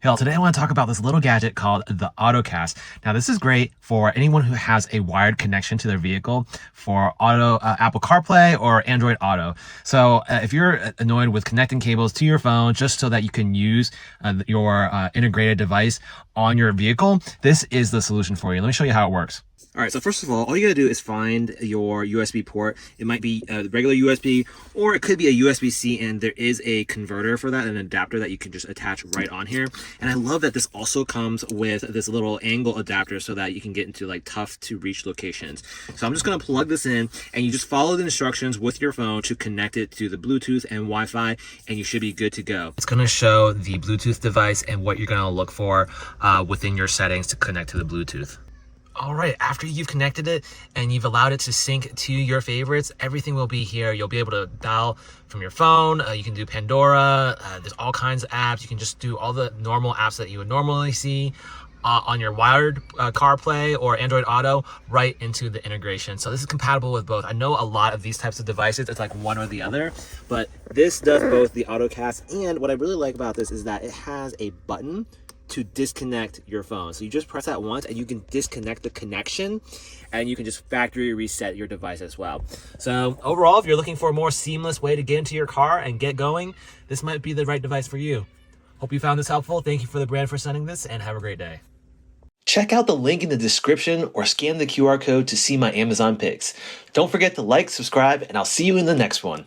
Hey, today I want to talk about this little gadget called the AutoCast. Now, this is great for anyone who has a wired connection to their vehicle for Apple CarPlay or Android Auto. So if you're annoyed with connecting cables to your phone just so that you can use your integrated device on your vehicle, this is the solution for you. Let me show you how it works. All right, so first of all you gotta do is find your USB port. It might be the regular USB, or it could be a USB-C, and there is a converter for that, an adapter that you can just attach right on here. And I love that this also comes with this little angle adapter so that you can get into like tough to reach locations. So I'm just gonna plug this in, and you just follow the instructions with your phone to connect it to the Bluetooth and Wi-Fi, and you should be good to go. It's gonna show the Bluetooth device and what you're gonna look for within your settings to connect to the Bluetooth. All right, after you've connected it and you've allowed it to sync to your favorites, everything will be here. You'll be able to dial from your phone. You can do Pandora. There's all kinds of apps. You can just do all the normal apps that you would normally see on your wired CarPlay or Android Auto right into the integration. So this is compatible with both. I know a lot of these types of devices, it's like one or the other, but this does both the AutoCast, and what I really like about this is that it has a button to disconnect your phone. So you just press that once and you can disconnect the connection, and you can just factory reset your device as well. So overall, if you're looking for a more seamless way to get into your car and get going, this might be the right device for you. Hope you found this helpful. Thank you for the brand for sending this, and have a great day. Check out the link in the description or scan the QR code to see my Amazon picks. Don't forget to like, subscribe, and I'll see you in the next one.